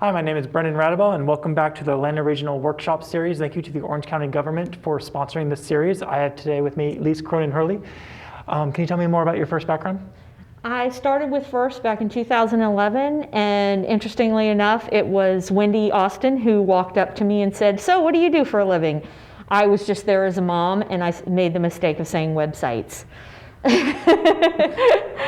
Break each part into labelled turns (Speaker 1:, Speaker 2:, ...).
Speaker 1: Hi, my name is Brendan Radabel, and welcome back to the Atlanta Regional Workshop Series. Thank you to the Orange County government for sponsoring this series. I have today with me Elise Cronin-Hurley. Can you tell me more about your first background?
Speaker 2: I started with FIRST back in 2011, and interestingly enough, it was Wendy Austin who walked up to me and said, "So what do you do for a living?" I was just there as a mom, and I made the mistake of saying websites.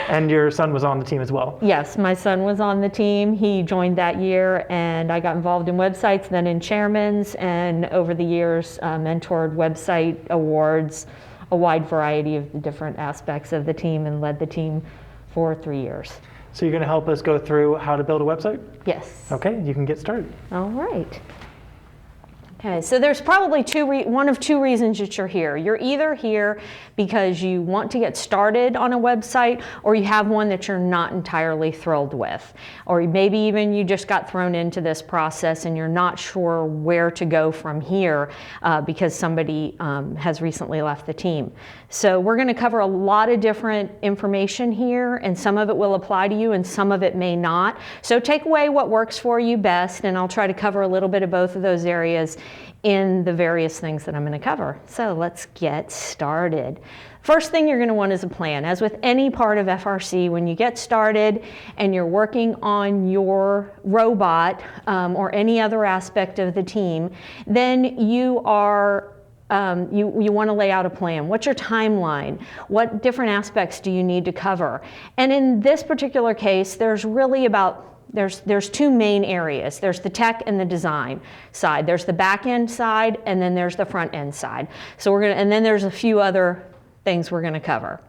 Speaker 1: And your son was on the team as well?
Speaker 2: Yes, my son was on the team. He joined that year, and I got involved in websites, then in chairman's, and over the years mentored website awards, a wide variety of the different aspects of the team, and led the team for 3 years.
Speaker 1: So you're going to help us go through how to build a website?
Speaker 2: Yes.
Speaker 1: Okay, you can get started.
Speaker 2: All right. Okay, so there's probably one of two reasons that you're here. You're either here because you want to get started on a website, or you have one that you're not entirely thrilled with. Or maybe even you just got thrown into this process and you're not sure where to go from here because somebody has recently left the team. So we're going to cover a lot of different information here, and some of it will apply to you and some of it may not. So take away what works for you best, and I'll try to cover a little bit of both of those areas in the various things that I'm going to cover. So let's get started. First thing you're going to want is a plan. As with any part of FRC, when you get started and you're working on your robot or any other aspect of the team, then you are you want to lay out a plan. What's your timeline? What different aspects do you need to cover? And in this particular case, there's really there's two main areas. There's the tech and the design side. There's the back end side, and then there's the front end side. So and then there's a few other things we're going to cover.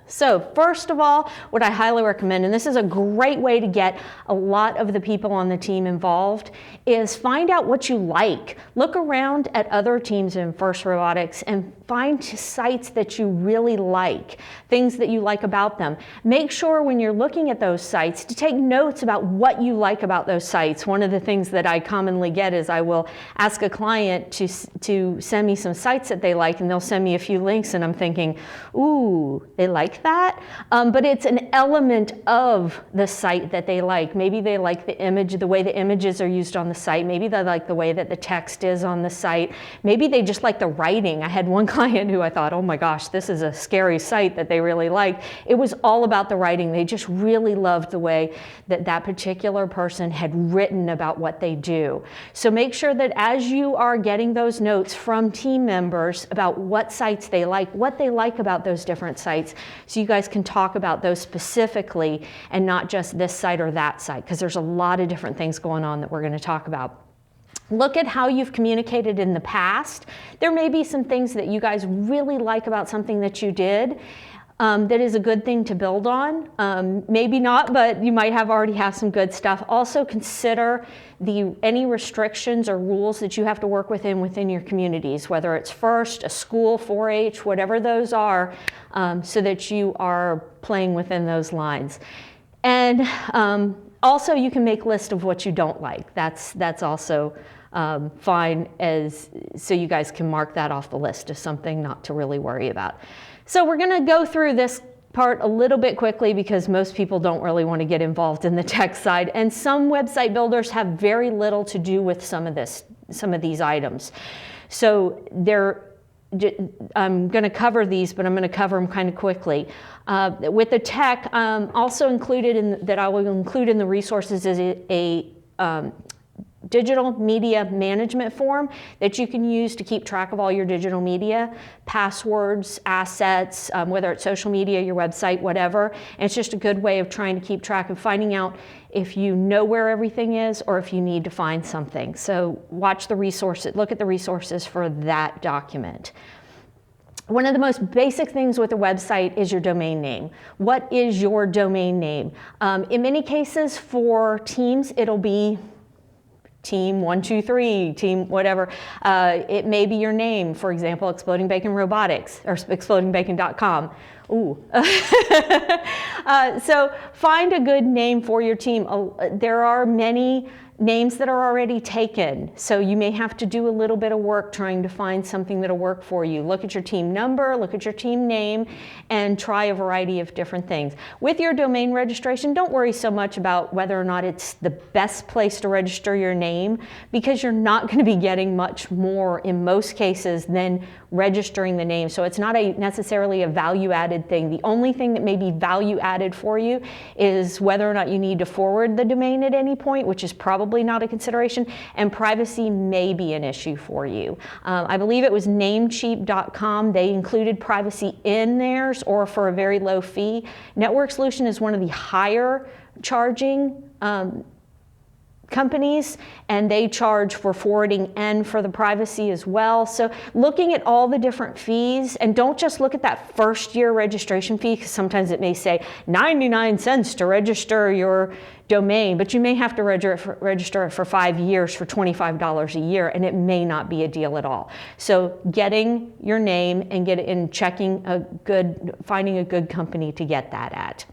Speaker 2: So first of all, what I highly recommend, and this is a great way to get a lot of the people on the team involved, is find out what you like. Look around at other teams in FIRST Robotics and find sites that you really like, things that you like about them. Make sure when you're looking at those sites to take notes about what you like about those sites. One of the things that I commonly get is I will ask a client to send me some sites that they like, and they'll send me a few links, and I'm thinking, ooh, they like that? But it's an element of the site that they like. Maybe they like the image, the way the images are used on the site. Maybe they like the way that the text is on the site. Maybe they just like the writing. I had one client who I thought, oh my gosh, this is a scary site that they really liked. It was all about the writing. They just really loved the way that that particular person had written about what they do. So make sure that as you are getting those notes from team members about what sites they like, what they like about those different sites, so you guys can talk about those specifically and not just this site or that site, because there's a lot of different things going on that we're going to talk about. Look at how you've communicated in the past. There may be some things that you guys really like about something that you did that is a good thing to build on. Maybe not, but you might already have some good stuff. Also consider any restrictions or rules that you have to work within your communities, whether it's FIRST, a school, 4-H, whatever those are, so that you are playing within those lines. And also you can make lists of what you don't like. That's also fine, so you guys can mark that off the list as something not to really worry about. So we're going to go through this part a little bit quickly because most people don't really want to get involved in the tech side, and some website builders have very little to do with some of these items. So I'm going to cover these, but I'm going to cover them kind of quickly. With the tech, also included that I will include in the resources is a digital media management form that you can use to keep track of all your digital media, passwords, assets, whether it's social media, your website, whatever. And it's just a good way of trying to keep track of finding out if you know where everything is or if you need to find something. So watch the resources, look at the resources for that document. One of the most basic things with a website is your domain name. What is your domain name? In many cases for teams, it'll be team 123, team whatever. It may be your name, for example, Exploding Bacon Robotics or explodingbacon.com. Ooh. So find a good name for your team. There are many names that are already taken. So you may have to do a little bit of work trying to find something that'll work for you. Look at your team number, look at your team name, and try a variety of different things. With your domain registration, don't worry so much about whether or not it's the best place to register your name, because you're not going to be getting much more in most cases than registering the name. So it's not necessarily a value-added thing. The only thing that may be value-added for you is whether or not you need to forward the domain at any point, which is probably not a consideration, and privacy may be an issue for you. I believe it was Namecheap.com. They included privacy in theirs, or for a very low fee. Network Solution is one of the higher charging companies, and they charge for forwarding and for the privacy as well. So looking at all the different fees, and don't just look at that first year registration fee, because sometimes it may say 99 cents to register your domain, but you may have to register it for 5 years for $25 a year, and it may not be a deal at all. So getting your name and finding a good company to get that at.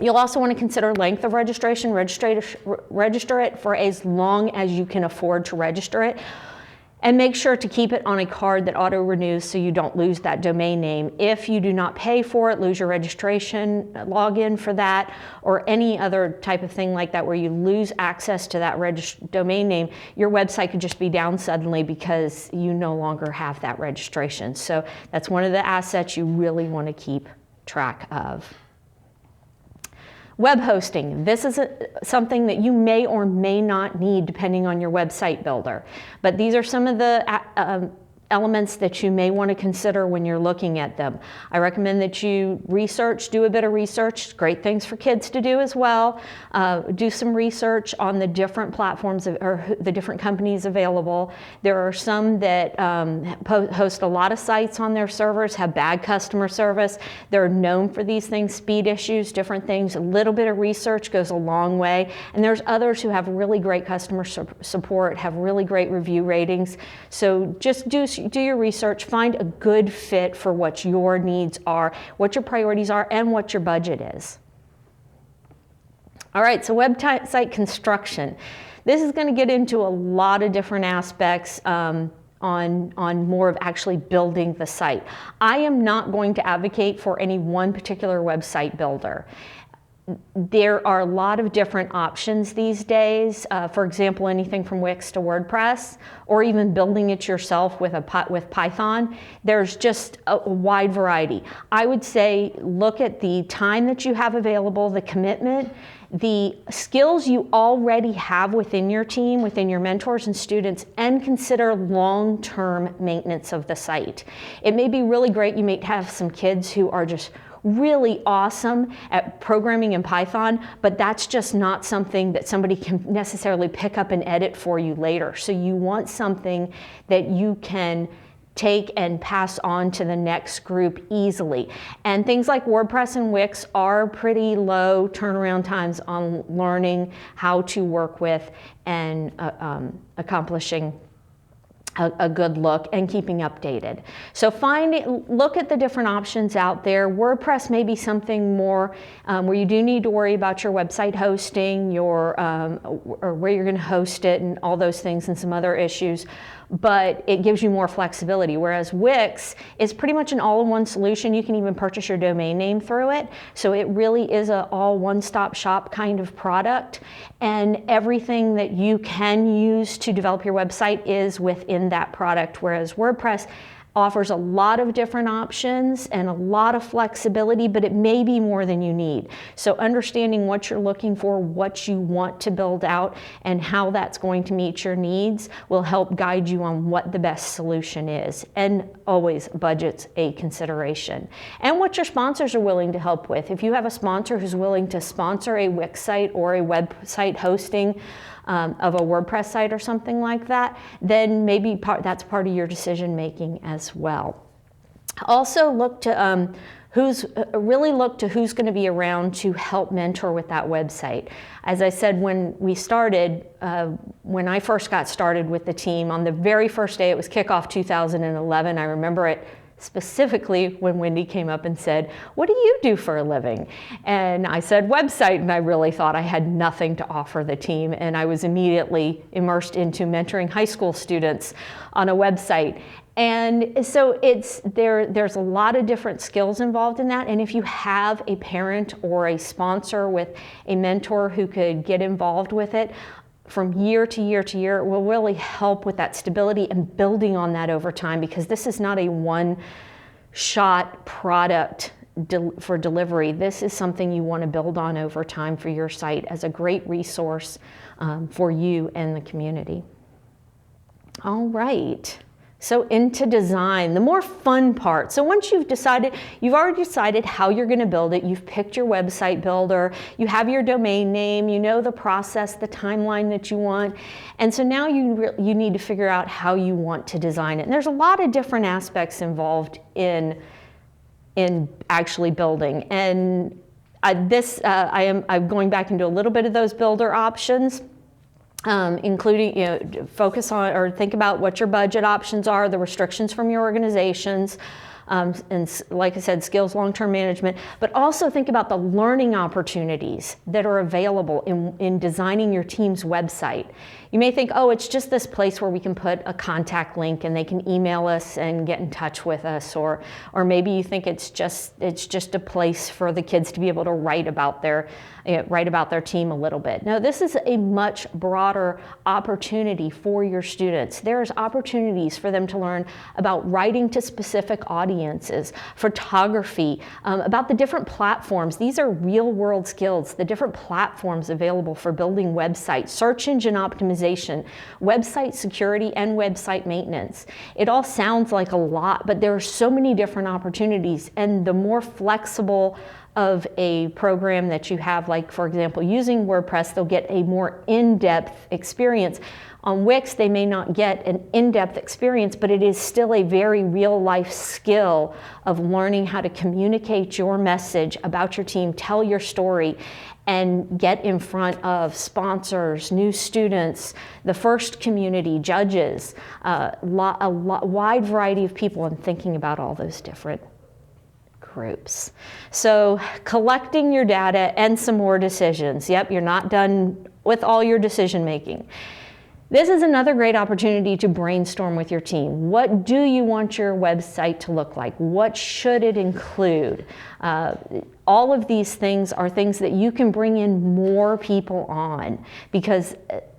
Speaker 2: You'll also want to consider length of registration. Register it for as long as you can afford to register it. And make sure to keep it on a card that auto-renews so you don't lose that domain name. If you do not pay for it, lose your registration login for that, or any other type of thing like that where you lose access to that domain name, your website could just be down suddenly because you no longer have that registration. So that's one of the assets you really want to keep track of. Web hosting. This is something that you may or may not need depending on your website builder. But these are some of the elements that you may want to consider when you're looking at them. I recommend that you do a bit of research. Great things for kids to do as well. Do some research on the different platforms or the different companies available. There are some that host a lot of sites on their servers, have bad customer service. They're known for these things, speed issues, different things. A little bit of research goes a long way. And there's others who have really great customer support, have really great review ratings. So just do your research, find a good fit for what your needs are, what your priorities are, and what your budget is. All right, so website construction. This is going to get into a lot of different aspects on more of actually building the site. I am not going to advocate for any one particular website builder. There are a lot of different options these days. For example, anything from Wix to WordPress, or even building it yourself with Python. There's just a wide variety. I would say look at the time that you have available, the commitment, the skills you already have within your team, within your mentors and students, and consider long-term maintenance of the site. It may be really great. You may have some kids who are just really awesome at programming in Python, but that's just not something that somebody can necessarily pick up and edit for you later. So you want something that you can take and pass on to the next group easily. And things like WordPress and Wix are pretty low turnaround times on learning how to work with and accomplishing a good look and keeping updated. So look at the different options out there. WordPress may be something more where you do need to worry about your website hosting, or where you're going to host it, and all those things, and some other issues. But it gives you more flexibility, whereas Wix is pretty much an all-in-one solution. You can even purchase your domain name through it. So it really is an all one-stop shop kind of product, and everything that you can use to develop your website is within that product, whereas WordPress offers a lot of different options and a lot of flexibility, but it may be more than you need. So understanding what you're looking for, what you want to build out, and how that's going to meet your needs will help guide you on what the best solution is. And always budget's a consideration. And what your sponsors are willing to help with. If you have a sponsor who's willing to sponsor a Wix site or a website hosting of a WordPress site or something like that, then maybe that's part of your decision making as well. Also look to really look to who's going to be around to help mentor with that website. As I said, when I first got started with the team, on the very first day, it was kickoff 2011. I remember it specifically when Wendy came up and said, "What do you do for a living?" And I said, "Website," and I really thought I had nothing to offer the team, and I was immediately immersed into mentoring high school students on a website. And so there's a lot of different skills involved in that, and if you have a parent or a sponsor with a mentor who could get involved with it, from year to year to year, it will really help with that stability and building on that over time, because this is not a one-shot product for delivery. This is something you want to build on over time for your site as a great resource for you and the community. All right. So into design, the more fun part. So once you've already decided how you're going to build it, you've picked your website builder, you have your domain name, you know the process, the timeline that you want, and so now you need to figure out how you want to design it. And there's a lot of different aspects involved in actually building. And I'm going back into a little bit of those builder options. Including, focus on or think about what your budget options are, the restrictions from your organizations, and like I said, skills, long-term management, but also think about the learning opportunities that are available in designing your team's website. You may think, oh, it's just this place where we can put a contact link and they can email us and get in touch with us, or maybe you think it's just a place for the kids to be able to write about their team a little bit. No, this is a much broader opportunity for your students. There's opportunities for them to learn about writing to specific audiences, photography, about the different platforms. These are real world skills, the different platforms available for building websites, search engine optimization, website security, and website maintenance. It all sounds like a lot, but there are so many different opportunities, and the more flexible of a program that you have, like for example, using WordPress, they'll get a more in-depth experience. On Wix, they may not get an in-depth experience, but it is still a very real-life skill of learning how to communicate your message about your team, tell your story, and get in front of sponsors, new students, the first community, judges, a wide variety of people, and thinking about all those different groups. So collecting your data and some more decisions. Yep, you're not done with all your decision making. This is another great opportunity to brainstorm with your team. What do you want your website to look like? What should it include? All of these things are things that you can bring in more people on, because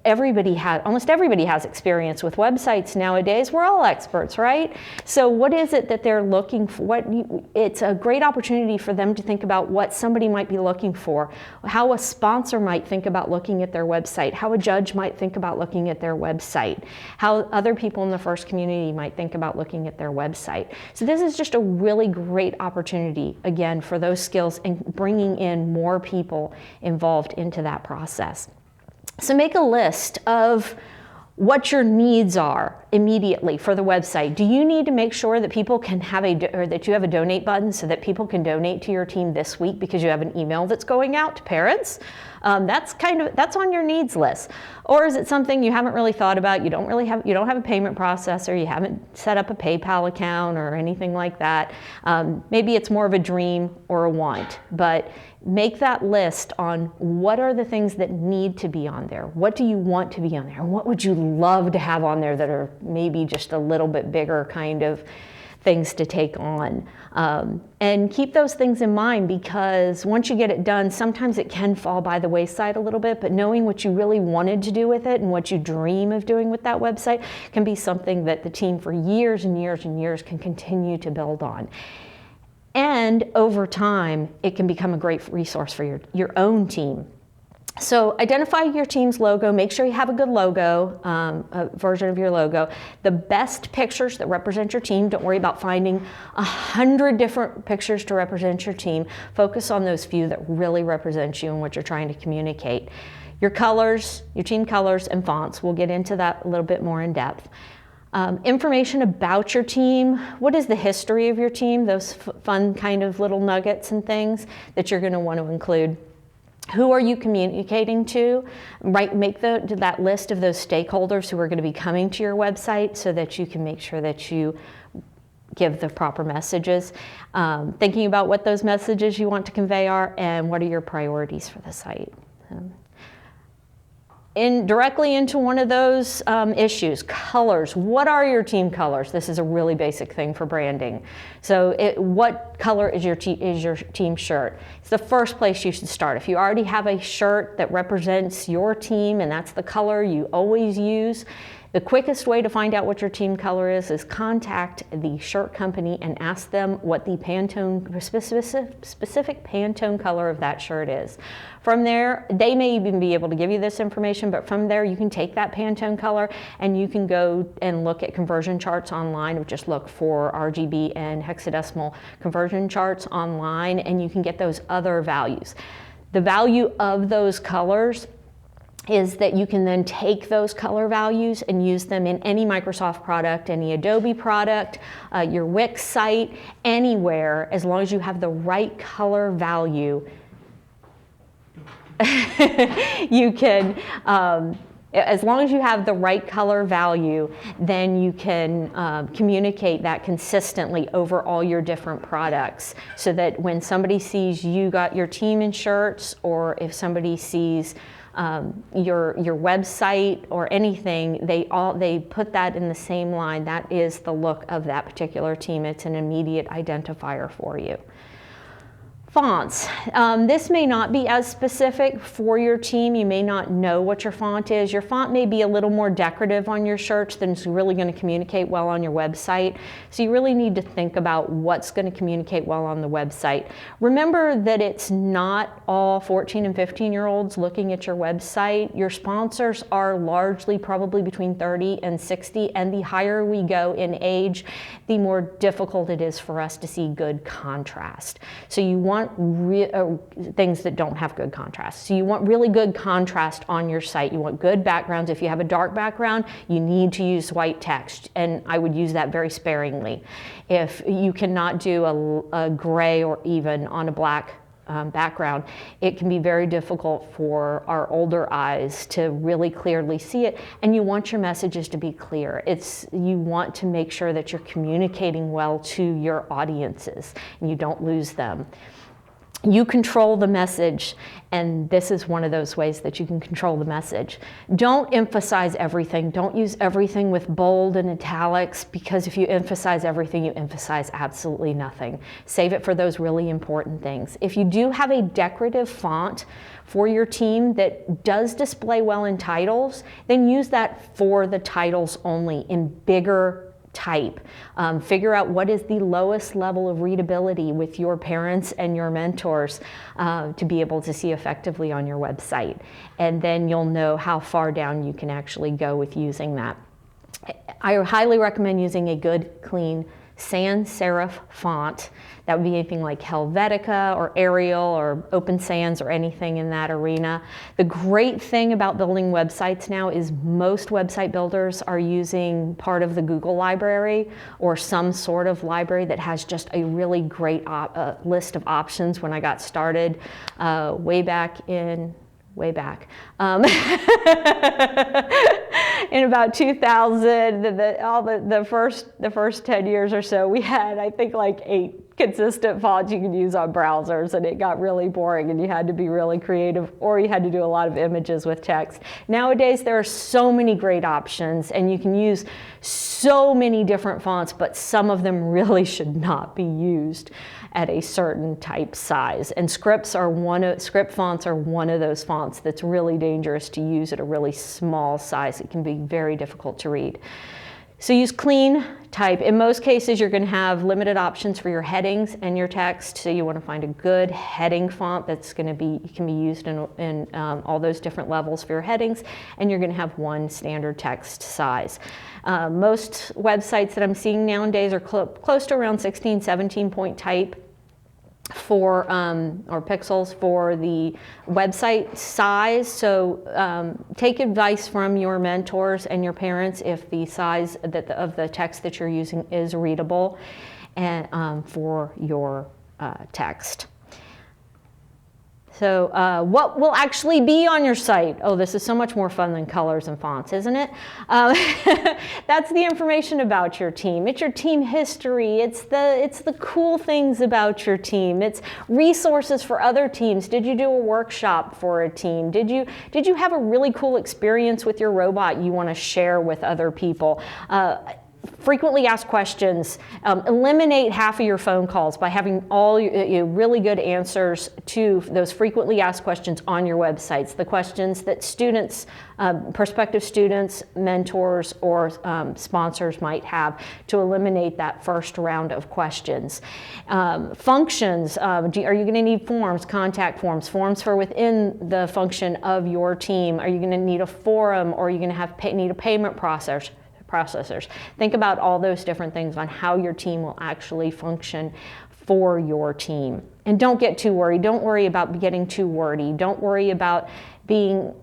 Speaker 2: almost everybody has experience with websites nowadays. We're all experts, right? So what is it that they're looking for? It's a great opportunity for them to think about what somebody might be looking for, how a sponsor might think about looking at their website, how a judge might think about looking at their website, how other people in the first community might think about looking at their website. So this is just a really great opportunity, again, for those skills and bringing in more people involved into that process. So make a list of what your needs are immediately for the website. Do you need to make sure that people can have that you have a donate button so that people can donate to your team this week because you have an email that's going out to parents? That's on your needs list. Or is it something you haven't really thought about? You don't have a payment processor, you haven't set up a PayPal account or anything like that. Maybe it's more of a dream or a want, but make that list on what are the things that need to be on there. What do you want to be on there? What would you love to have on there that are maybe just a little bit bigger kind of things to take on? And keep those things in mind, because once you get it done, sometimes it can fall by the wayside a little bit, but knowing what you really wanted to do with it and what you dream of doing with that website can be something that the team for years and years and years can continue to build on. And over time, it can become a great resource for your own team. So identify your team's logo, make sure you have a good logo, a version of your logo. The best pictures that represent your team, don't worry about finding 100 different pictures to represent your team. Focus on those few that really represent you and what you're trying to communicate. Your colors, your team colors and fonts, we'll get into that a little bit more in depth. Information about your team. What is the history of your team? Those fun kind of little nuggets and things that you're going to want to include. Who are you communicating to? Make that list of those stakeholders who are going to be coming to your website so that you can make sure that you give the proper messages. Thinking about what those messages you want to convey are and what are your priorities for the site. Directly into one of those issues, colors. What are your team colors? This is a really basic thing for branding. So what color is your team shirt? It's the first place you should start. If you already have a shirt that represents your team and that's the color you always use, the quickest way to find out what your team color is contact the shirt company and ask them what the specific Pantone color of that shirt is. From there, they may even be able to give you this information, but from there you can take that Pantone color and you can go and look at conversion charts online, or just look for RGB and hexadecimal conversion charts online, and you can get those other values. The value of those colors is that you can then take those color values and use them in any Microsoft product, any Adobe product, your Wix site, anywhere, as long as you have the right color value. You can, as long as you have the right color value, then you can communicate that consistently over all your different products, so that when somebody sees you got your team in shirts, or if somebody sees your website or anything, they put that in the same line. That is the look of that particular team. It's an immediate identifier for you. Fonts. This may not be as specific for your team. You may not know what your font is. Your font may be a little more decorative on your shirts than it's really going to communicate well on your website. So you really need to think about what's going to communicate well on the website. Remember that it's not all 14 and 15-year-olds looking at your website. Your sponsors are largely probably between 30 and 60, and the higher we go in age, the more difficult it is for us to see good contrast. So you want things that don't have good contrast. So you want really good contrast on your site. You want good backgrounds. If you have a dark background, you need to use white text, and I would use that very sparingly. If you cannot do a gray or even on a black background, it can be very difficult for our older eyes to really clearly see it, and you want your messages to be clear. You want to make sure that you're communicating well to your audiences and you don't lose them. You control the message, and this is one of those ways that you can control the message. Don't emphasize everything. Don't use everything with bold and italics, because if you emphasize everything, you emphasize absolutely nothing. Save it for those really important things. If you do have a decorative font for your team that does display well in titles, then use that for the titles only in bigger type. Figure out what is the lowest level of readability with your parents and your mentors to be able to see effectively on your website. And then you'll know how far down you can actually go with using that. I highly recommend using a good, clean sans serif font. That would be anything like Helvetica or Arial or Open Sans or anything in that arena. The great thing about building websites now is most website builders are using part of the Google library or some sort of library that has just a really great list of options. When I got started way back in about 2000, the first 10 years or so, we had, I think, like 8 consistent fonts you could use on browsers, and it got really boring and you had to be really creative, or you had to do a lot of images with text. Nowadays, there are so many great options, and you can use so many different fonts, but some of them really should not be used at a certain type size. And script fonts are one of those fonts that's really dangerous to use at a really small size. It can be very difficult to read. So use clean type. In most cases, you're going to have limited options for your headings and your text. So you want to find a good heading font that's can be used in all those different levels for your headings, and you're going to have one standard text size. Most websites that I'm seeing nowadays are close to around 16, 17 point type for or pixels for the website size. So take advice from your mentors and your parents if the size of the text that you're using is readable and for your text. So what will actually be on your site? Oh, this is so much more fun than colors and fonts, isn't it? That's the information about your team. It's your team history. It's the cool things about your team. It's resources for other teams. Did you do a workshop for a team? Did you have a really cool experience with your robot you want to share with other people? Frequently asked questions. Eliminate half of your phone calls by having all your really good answers to those frequently asked questions on your websites. The questions that students, prospective students, mentors, or sponsors might have, to eliminate that first round of questions. Functions, are you going to need forms, contact forms, forms for within the function of your team? Are you going to need a forum, or are you going to need a payment processors? Think about all those different things on how your team will actually function for your team. And don't get too worried. Don't worry about getting too wordy. Don't worry about being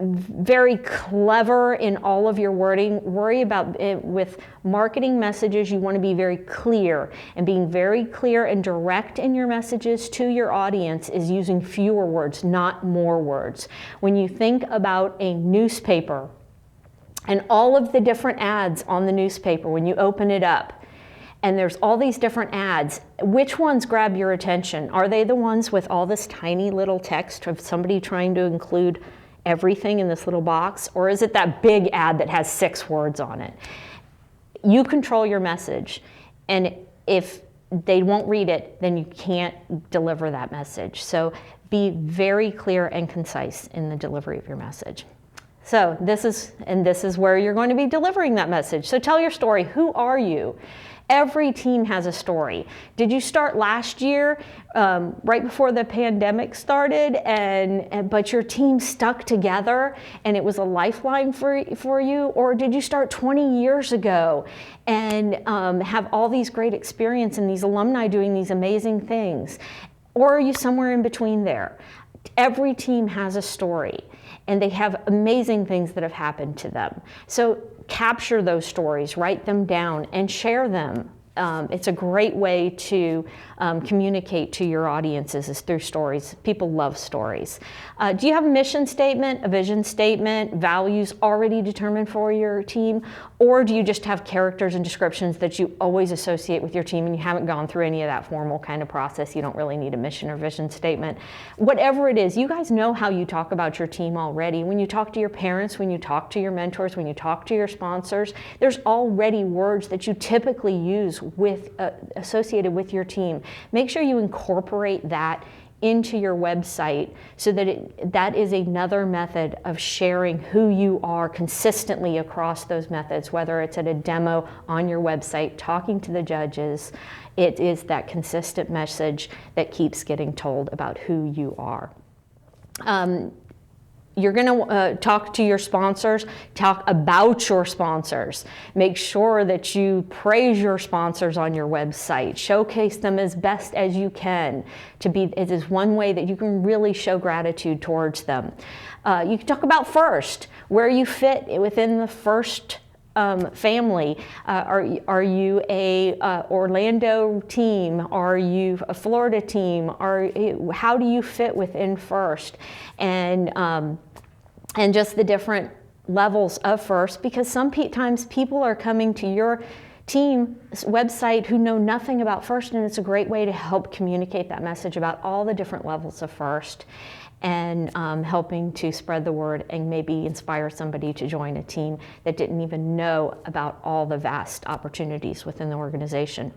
Speaker 2: very clever in all of your wording. Worry about it with marketing messages. You want to be very clear, and being very clear and direct in your messages to your audience is using fewer words, not more words. When you think about a newspaper, and all of the different ads on the newspaper, when you open it up, and there's all these different ads, which ones grab your attention? Are they the ones with all this tiny little text of somebody trying to include everything in this little box? Or is it that big ad that has 6 words on it? You control your message, and if they won't read it, then you can't deliver that message. So be very clear and concise in the delivery of your message. So this is where you're going to be delivering that message. So tell your story. Who are you? Every team has a story. Did you start last year, right before the pandemic started, but your team stuck together and it was a lifeline for you? Or did you start 20 years ago and have all these great experience and these alumni doing these amazing things? Or are you somewhere in between there? Every team has a story, and they have amazing things that have happened to them. So capture those stories, write them down, and share them. It's a great way to communicate to your audiences is through stories. People love stories. Do you have a mission statement, a vision statement, values already determined for your team? Or do you just have characters and descriptions that you always associate with your team and you haven't gone through any of that formal kind of process? You don't really need a mission or vision statement. Whatever it is, you guys know how you talk about your team already. When you talk to your parents, when you talk to your mentors, when you talk to your sponsors, there's already words that you typically use associated with your team. Make sure you incorporate that into your website so that that is another method of sharing who you are consistently across those methods, whether it's at a demo on your website, talking to the judges. It is that consistent message that keeps getting told about who you are. You're going to talk to your sponsors, talk about your sponsors. Make sure that you praise your sponsors on your website. Showcase them as best as you can. It is one way that you can really show gratitude towards them. You can talk about first, where you fit within the first family. Are you a Orlando team? Are you a Florida team? How do you fit within first? And just the different levels of first, because sometimes people are coming to your team's website who know nothing about first, and it's a great way to help communicate that message about all the different levels of first, and helping to spread the word and maybe inspire somebody to join a team that didn't even know about all the vast opportunities within the organization.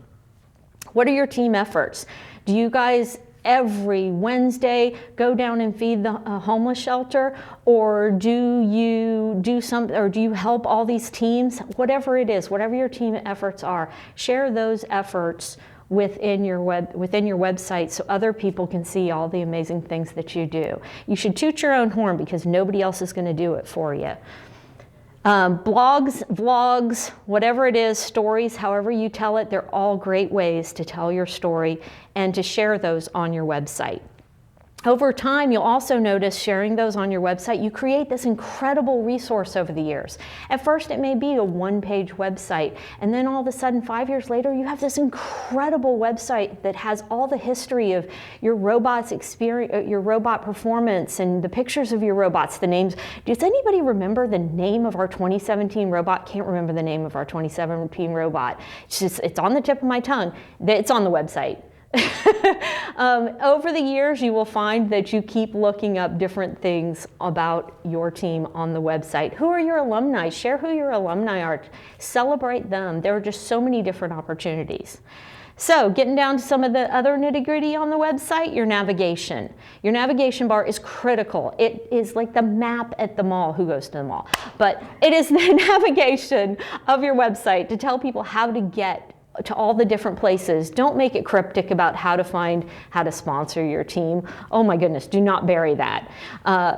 Speaker 2: What are your team efforts? Do you guys every Wednesday go down and feed the homeless shelter, or do you help all these teams? Whatever it is, whatever your team efforts are, share those efforts within your website so other people can see all the amazing things that you do. You should toot your own horn because nobody else is going to do it for you. Blogs, vlogs, whatever it is, stories, however you tell it, they're all great ways to tell your story and to share those on your website. Over time, you'll also notice sharing those on your website, you create this incredible resource over the years. At first, it may be a one-page website, and then all of a sudden, 5 years later, you have this incredible website that has all the history of your robot's experience, your robot performance, and the pictures of your robots, the names. Does anybody remember the name of our 2017 robot? Can't remember the name of our 2017 robot. It's on the tip of my tongue. It's on the website. Over the years, you will find that you keep looking up different things about your team on the website. Who are your alumni? Share who your alumni are. Celebrate them. There are just so many different opportunities. So getting down to some of the other nitty-gritty on the website, your navigation. Your navigation bar is critical. It is like the map at the mall. Who goes to the mall? But it is the navigation of your website to tell people how to get to all the different places. Don't make it cryptic about how to find how to sponsor your team. Oh my goodness, do not bury that.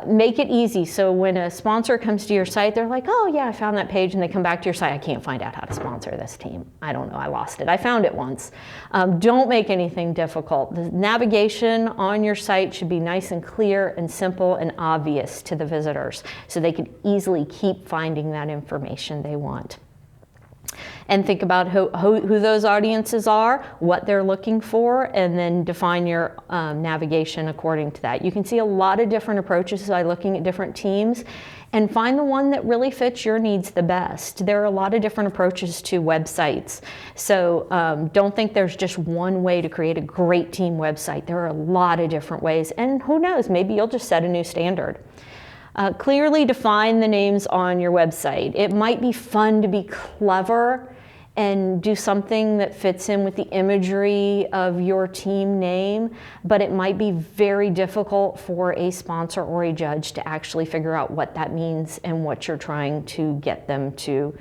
Speaker 2: Make it easy so when a sponsor comes to your site, they're like, oh yeah, I found that page, and they come back to your site, I can't find out how to sponsor this team. I don't know, I lost it. I found it once. Don't make anything difficult. The navigation on your site should be nice and clear and simple and obvious to the visitors so they can easily keep finding that information they want. And think about who those audiences are, what they're looking for, and then define your navigation according to that. You can see a lot of different approaches by looking at different teams and find the one that really fits your needs the best. There are a lot of different approaches to websites. So don't think there's just one way to create a great team website. There are a lot of different ways, and who knows, maybe you'll just set a new standard. Clearly define the names on your website. It might be fun to be clever and do something that fits in with the imagery of your team name, but it might be very difficult for a sponsor or a judge to actually figure out what that means and what you're trying to get them to,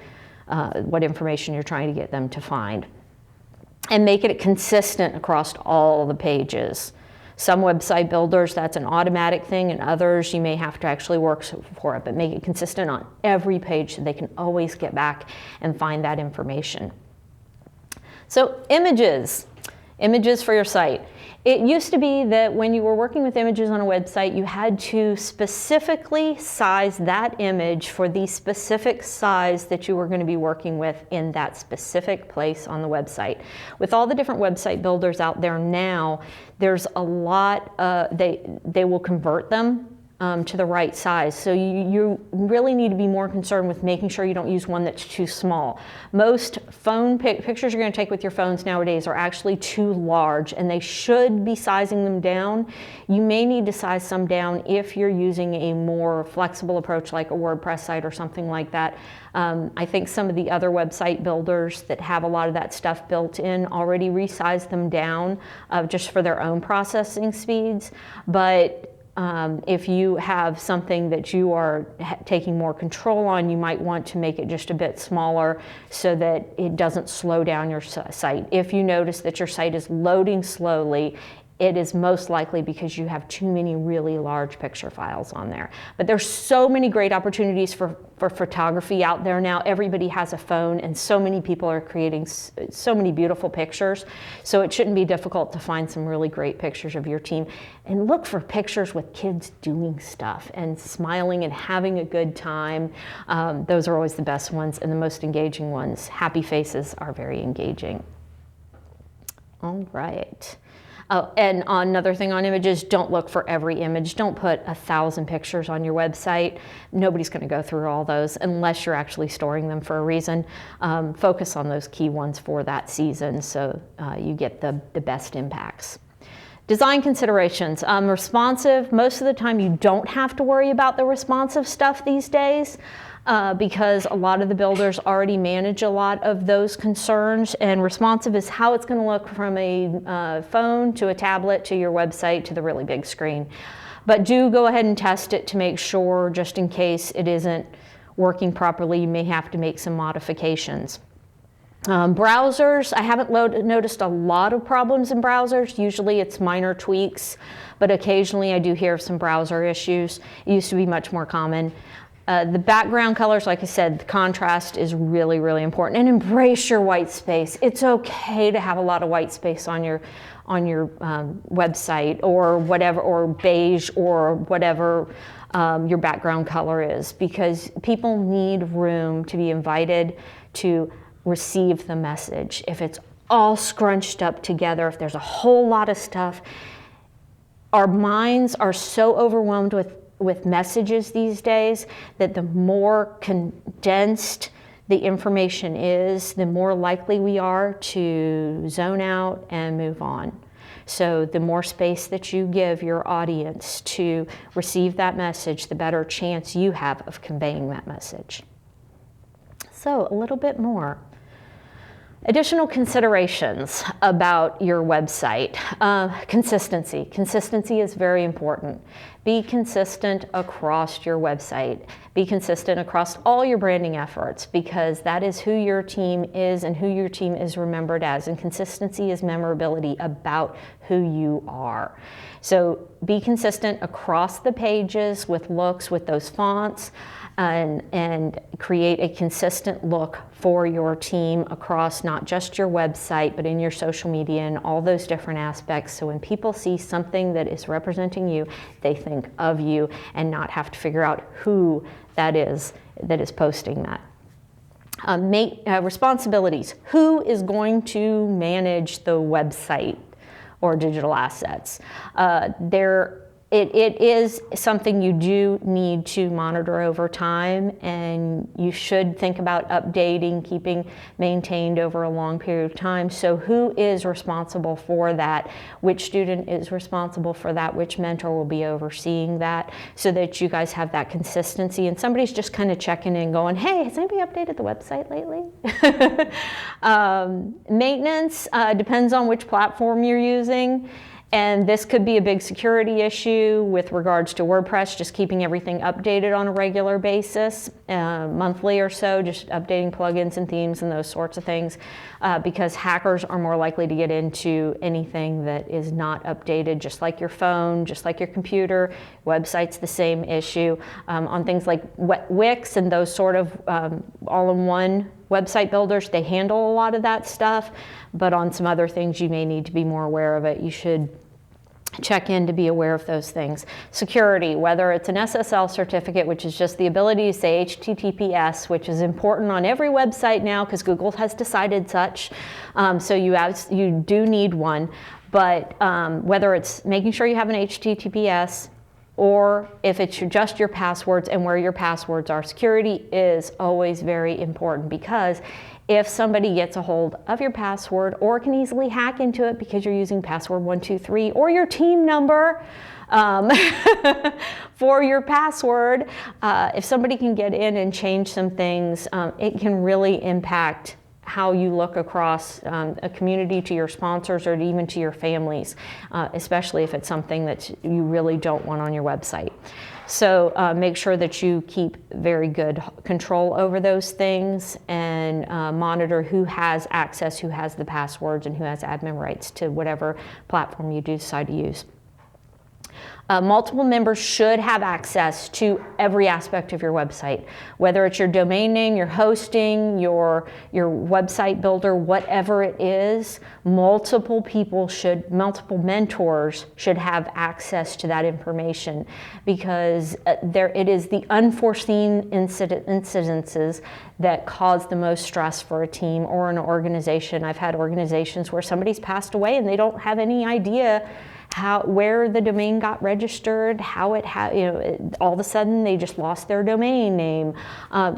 Speaker 2: what information you're trying to get them to find. And make it consistent across all the pages. Some website builders, that's an automatic thing, and others you may have to actually work for it, but make it consistent on every page so they can always get back and find that information. So images for your site. It used to be that when you were working with images on a website, you had to specifically size that image for the specific size that you were going to be working with in that specific place on the website. With all the different website builders out there now, there's a lot, they will convert them to the right size. So you really need to be more concerned with making sure you don't use one that's too small. Most phone pictures you're going to take with your phones nowadays are actually too large, and they should be sizing them down. You may need to size some down if you're using a more flexible approach like a WordPress site or something like that. I think some of the other website builders that have a lot of that stuff built in already resize them down just for their own processing speeds. But if you have something that you are taking more control on, you might want to make it just a bit smaller so that it doesn't slow down your site. If you notice that your site is loading slowly, it is most likely because you have too many really large picture files on there. But there's so many great opportunities for photography out there now. Everybody has a phone, and so many people are creating so many beautiful pictures. So it shouldn't be difficult to find some really great pictures of your team. And look for pictures with kids doing stuff and smiling and having a good time. Those are always the best ones and the most engaging ones. Happy faces are very engaging. All right. Oh, and another thing on images, don't look for every image. Don't put 1,000 pictures on your website. Nobody's going to go through all those unless you're actually storing them for a reason. Focus on those key ones for that season so you get the best impacts. Design considerations. Responsive, most of the time you don't have to worry about the responsive stuff these days. Because a lot of the builders already manage a lot of those concerns, and responsive is how it's going to look from a phone to a tablet to your website to the really big screen. But do go ahead and test it to make sure, just in case it isn't working properly, you may have to make some modifications. Browsers, I haven't noticed a lot of problems in browsers. Usually it's minor tweaks, but occasionally I do hear of some browser issues. It used to be much more common. The background colors, like I said, the contrast is really, really important. And embrace your white space. It's okay to have a lot of white space on your website or whatever, or beige or whatever your background color is, because people need room to be invited to receive the message. If it's all scrunched up together, if there's a whole lot of stuff, our minds are so overwhelmed with messages these days that the more condensed the information is, the more likely we are to zone out and move on. So the more space that you give your audience to receive that message, the better chance you have of conveying that message. So a little bit more. Additional considerations about your website. Consistency. Consistency is very important. Be consistent across your website. Be consistent across all your branding efforts, because that is who your team is and who your team is remembered as. And consistency is memorability about who you are. So be consistent across the pages with looks, with those fonts, and create a consistent look for your team across not just your website, but in your social media and all those different aspects. So when people see something that is representing you, they think of you and not have to figure out who that is posting that. Responsibilities. Who is going to manage the website or digital assets? It is something you do need to monitor over time, and you should think about updating, keeping maintained over a long period of time. So who is responsible for that? Which student is responsible for that? Which mentor will be overseeing that, so that you guys have that consistency and somebody's just kind of checking in going, hey, has anybody updated the website lately? Maintenance depends on which platform you're using. And this could be a big security issue with regards to WordPress, just keeping everything updated on a regular basis, monthly or so, just updating plugins and themes and those sorts of things, because hackers are more likely to get into anything that is not updated, just like your phone, just like your computer. Website's the same issue. On things like Wix and those sort of all-in-one website builders, they handle a lot of that stuff, but on some other things you may need to be more aware of it. You should check in to be aware of those things. Security, whether it's an SSL certificate, which is just the ability to say HTTPS, which is important on every website now because Google has decided such, so you do need one, but whether it's making sure you have an HTTPS, or if it's just your passwords and where your passwords are. Security is always very important, because if somebody gets a hold of your password or can easily hack into it because you're using password 123 or your team number for your password, if somebody can get in and change some things, it can really impact how you look across a community, to your sponsors, or even to your families, especially if it's something that you really don't want on your website. So make sure that you keep very good control over those things, and monitor who has access, who has the passwords, and who has admin rights to whatever platform you do decide to use. Multiple members should have access to every aspect of your website, whether it's your domain name, your hosting, your website builder, whatever it is. Multiple mentors should have access to that information, because it is the unforeseen incidences that cause the most stress for a team or an organization. I've had organizations where somebody's passed away and they don't have any idea where the domain got registered, all of a sudden they just lost their domain name.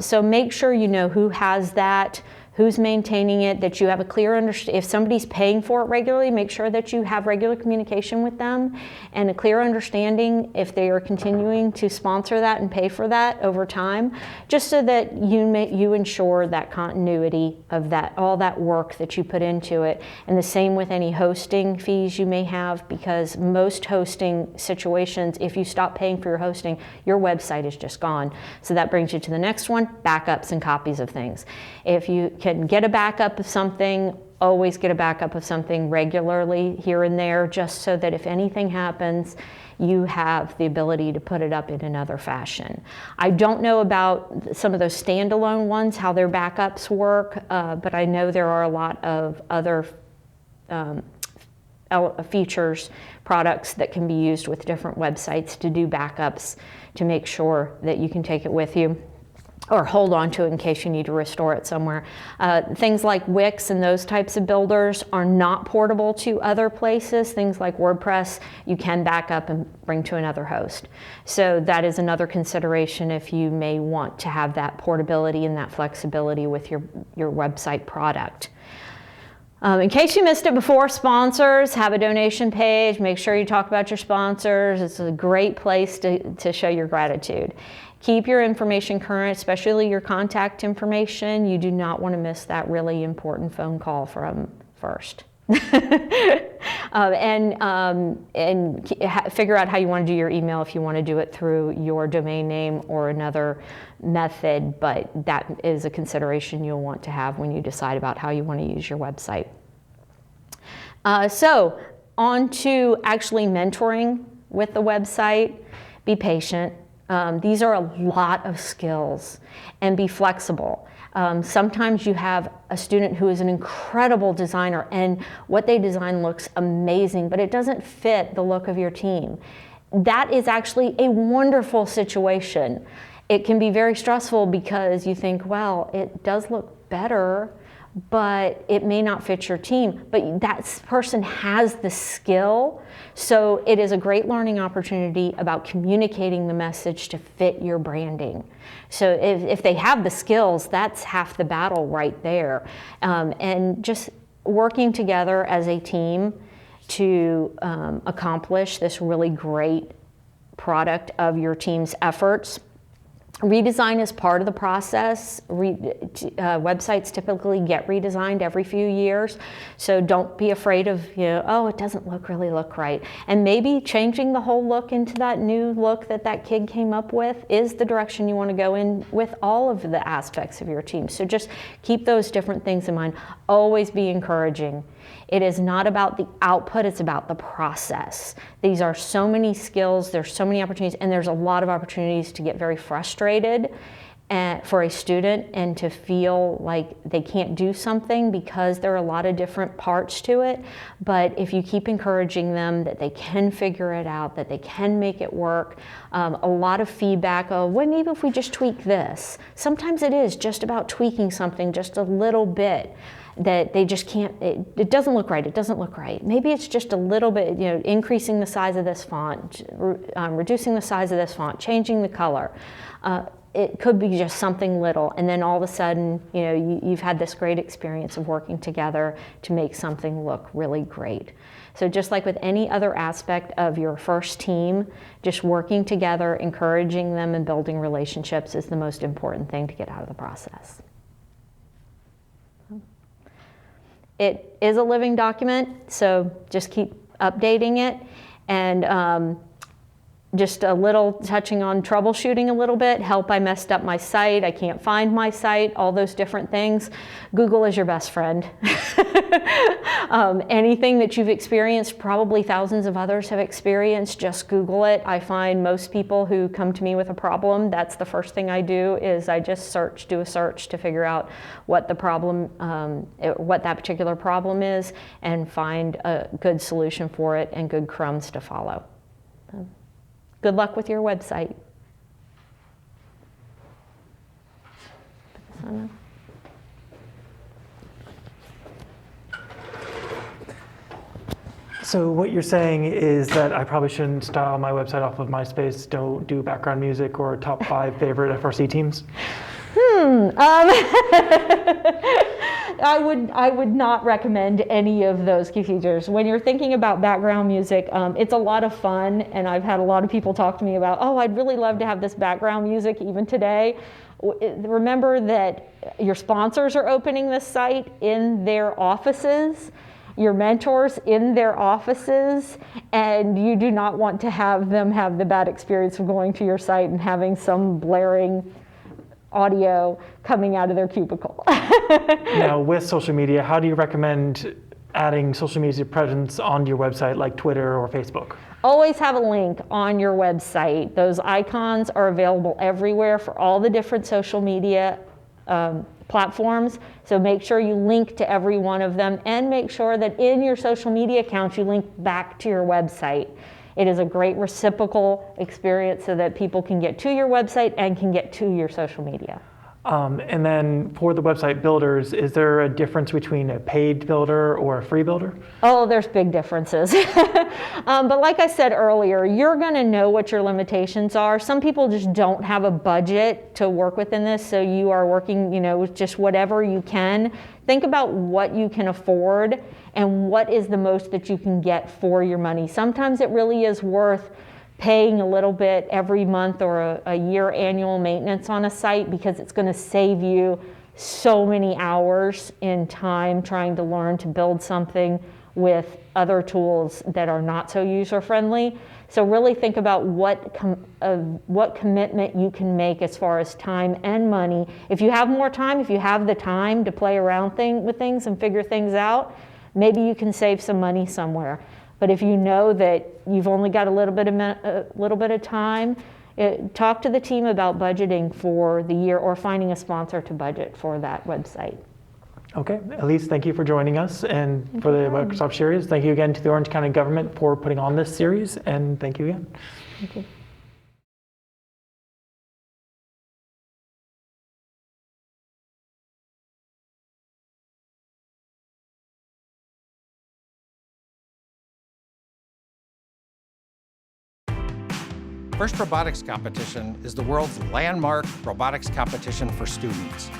Speaker 2: So make sure you know who has that, who's maintaining it, that you have a clear understanding. If somebody's paying for it regularly, make sure that you have regular communication with them and a clear understanding if they are continuing to sponsor that and pay for that over time, just so that you ensure that continuity of all that work that you put into it. And the same with any hosting fees you may have, because most hosting situations, if you stop paying for your hosting, your website is just gone. So that brings you to the next one, backups and copies of things. If you can get a backup of something, always get a backup of something regularly here and there, just so that if anything happens, you have the ability to put it up in another fashion. I don't know about some of those standalone ones, how their backups work, but I know there are a lot of other features, products that can be used with different websites to do backups to make sure that you can take it with you or hold on to it in case you need to restore it somewhere. Things like Wix and those types of builders are not portable to other places. Things like WordPress, you can back up and bring to another host. So that is another consideration if you may want to have that portability and that flexibility with your website product. In case you missed it before, sponsors have a donation page. Make sure you talk about your sponsors. It's a great place to show your gratitude. Keep your information current, especially your contact information. You do not want to miss that really important phone call from first. And figure out how you want to do your email, if you want to do it through your domain name or another method, but that is a consideration you'll want to have when you decide about how you want to use your website. So on to actually mentoring with the website. Be patient. These are a lot of skills, and be flexible. Sometimes you have a student who is an incredible designer and what they design looks amazing, but it doesn't fit the look of your team. That is actually a wonderful situation. It can be very stressful because you think, well, it does look better, but it may not fit your team. But that person has the skill, so it is a great learning opportunity about communicating the message to fit your branding. So if they have the skills, that's half the battle right there. And just working together as a team to accomplish this really great product of your team's efforts. Redesign is part of the process. Websites typically get redesigned every few years, so don't be afraid of, oh, it doesn't really look right. And maybe changing the whole look into that new look that kid came up with is the direction you want to go in with all of the aspects of your team. So just keep those different things in mind. Always be encouraging. It is not about the output, it's about the process. These are so many skills, there's so many opportunities, and there's a lot of opportunities to get very frustrated for a student and to feel like they can't do something because there are a lot of different parts to it. But if you keep encouraging them that they can figure it out, that they can make it work, a lot of feedback of, well, maybe if we just tweak this. Sometimes it is just about tweaking something just a little bit. That they just can't, it doesn't look right, it doesn't look right. Maybe it's just a little bit, increasing the size of this font, reducing the size of this font, changing the color. It could be just something little, and then all of a sudden, you've had this great experience of working together to make something look really great. So just like with any other aspect of your first team, just working together, encouraging them, and building relationships is the most important thing to get out of the process. It is a living document, so just keep updating it. And just a little touching on troubleshooting a little bit. Help, I messed up my site, I can't find my site, all those different things. Google is your best friend. Anything that you've experienced, probably thousands of others have experienced, just Google it. I find most people who come to me with a problem, that's the first thing I do, is I just do a search to figure out what the problem, what that particular problem is, and find a good solution for it and good crumbs to follow. Good luck with your website.
Speaker 1: So what you're saying is that I probably shouldn't style my website off of MySpace, don't do background music or top 5 favorite FRC teams?
Speaker 2: I would not recommend any of those key features. When you're thinking about background music, it's a lot of fun, and I've had a lot of people talk to me about, oh, I'd really love to have this background music even today. Remember that your sponsors are opening this site in their offices, your mentors in their offices, and you do not want to have them have the bad experience of going to your site and having some blaring audio coming out of their cubicle.
Speaker 1: Now, with social media, how do you recommend adding social media presence onto your website, like Twitter or Facebook?
Speaker 2: Always have a link on your website. Those icons are available everywhere for all the different social media platforms. So make sure you link to every one of them, and make sure that in your social media accounts you link back to your website. It is a great reciprocal experience so that people can get to your website and can get to your social media.
Speaker 1: And then for the website builders, is there a difference between a paid builder or a free builder?
Speaker 2: Oh, there's big differences. But like I said earlier, you're going to know what your limitations are. Some people just don't have a budget to work within this, so you are working, with just whatever you can. Think about what you can afford and what is the most that you can get for your money. Sometimes it really is worth paying a little bit every month or a year annual maintenance on a site, because it's going to save you so many hours in time trying to learn to build something with other tools that are not so user friendly. So really think about what commitment you can make as far as time and money. If you have more time, if you have the time to play around with things and figure things out, maybe you can save some money somewhere. But if you know that you've only got a little bit of time, talk to the team about budgeting for the year or finding a sponsor to budget for that website.
Speaker 1: Okay, Elise, thank you for joining us and for the Microsoft series. Thank you again to the Orange County government for putting on this series, and thank you again.
Speaker 2: Thank you.
Speaker 3: First Robotics Competition is the world's landmark robotics competition for students.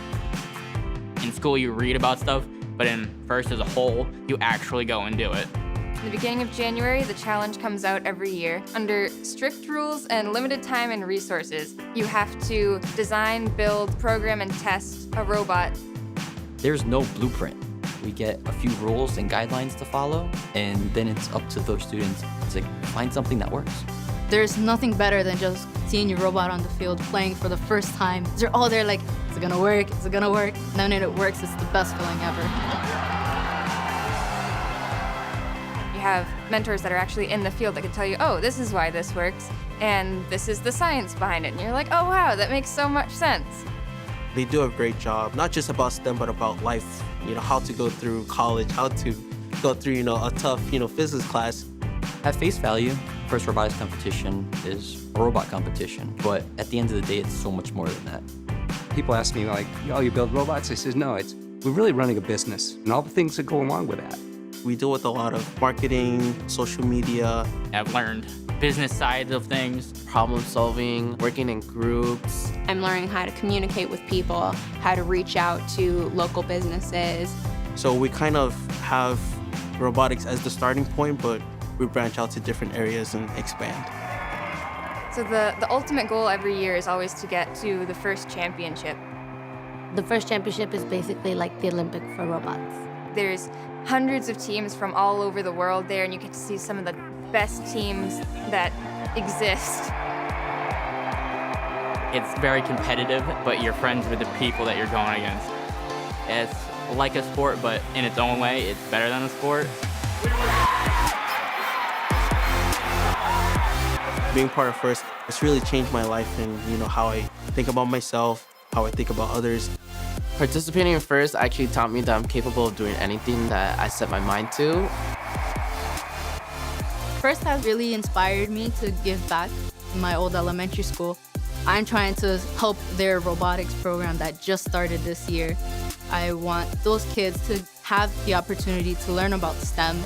Speaker 4: In school, you read about stuff, but in FIRST as a whole, you actually go and do it.
Speaker 5: In the beginning of January, the challenge comes out every year. Under strict rules and limited time and resources, you have to design, build, program, and test a robot.
Speaker 6: There's no blueprint. We get a few rules and guidelines to follow, and then it's up to those students to find something that works.
Speaker 7: There's nothing better than just seeing your robot on the field playing for the first time. They're all there like, is it gonna work? Is it gonna work? And then when it works, it's the best feeling ever.
Speaker 5: You have mentors that are actually in the field that can tell you, oh, this is why this works, and this is the science behind it. And you're like, oh wow, that makes so much sense.
Speaker 8: They do a great job, not just about STEM, but about life, how to go through college, how to go through, a tough, physics class.
Speaker 6: At face value, First Robotics Competition is a robot competition, but at the end of the day, it's so much more than that.
Speaker 9: People ask me like, oh, you build robots? I says, no, we're really running a business and all the things that go along with that.
Speaker 8: We deal with a lot of marketing, social media.
Speaker 4: I've learned business sides of things.
Speaker 10: Problem solving, working in groups.
Speaker 11: I'm learning how to communicate with people, how to reach out to local businesses.
Speaker 8: So we kind of have robotics as the starting point, but we branch out to different areas and expand.
Speaker 5: So the ultimate goal every year is always to get to the first championship.
Speaker 12: The first championship is basically like the Olympic for robots.
Speaker 5: There's hundreds of teams from all over the world there, and you get to see some of the best teams that exist.
Speaker 4: It's very competitive, but you're friends with the people that you're going against. It's like a sport, but in its own way, it's better than a sport.
Speaker 8: Being part of FIRST, it's really changed my life and how I think about myself, how I think about others.
Speaker 10: Participating in FIRST actually taught me that I'm capable of doing anything that I set my mind to.
Speaker 7: FIRST has really inspired me to give back to my old elementary school. I'm trying to help their robotics program that just started this year. I want those kids to have the opportunity to learn about STEM.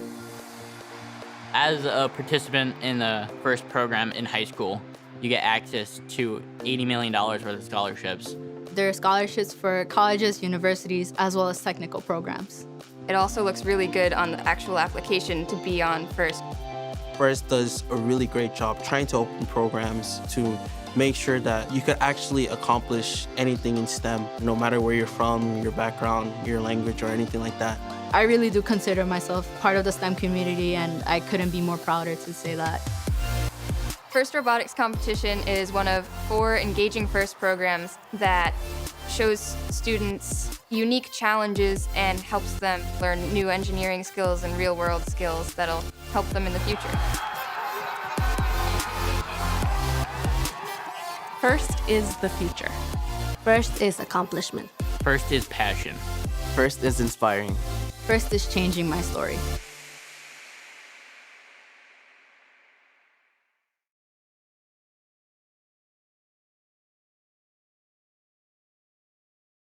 Speaker 4: As a participant in the FIRST program in high school, you get access to $80 million worth of scholarships.
Speaker 7: There are scholarships for colleges, universities, as well as technical programs.
Speaker 5: It also looks really good on the actual application to be on FIRST.
Speaker 8: FIRST does a really great job trying to open programs to make sure that you could actually accomplish anything in STEM, no matter where you're from, your background, your language, or anything like that.
Speaker 7: I really do consider myself part of the STEM community, and I couldn't be more prouder to say that.
Speaker 5: FIRST Robotics Competition is one of 4 engaging FIRST programs that shows students unique challenges and helps them learn new engineering skills and real-world skills that'll help them in the future.
Speaker 11: First is the future.
Speaker 12: First is accomplishment.
Speaker 4: First is passion.
Speaker 10: First is inspiring.
Speaker 7: First is changing my story.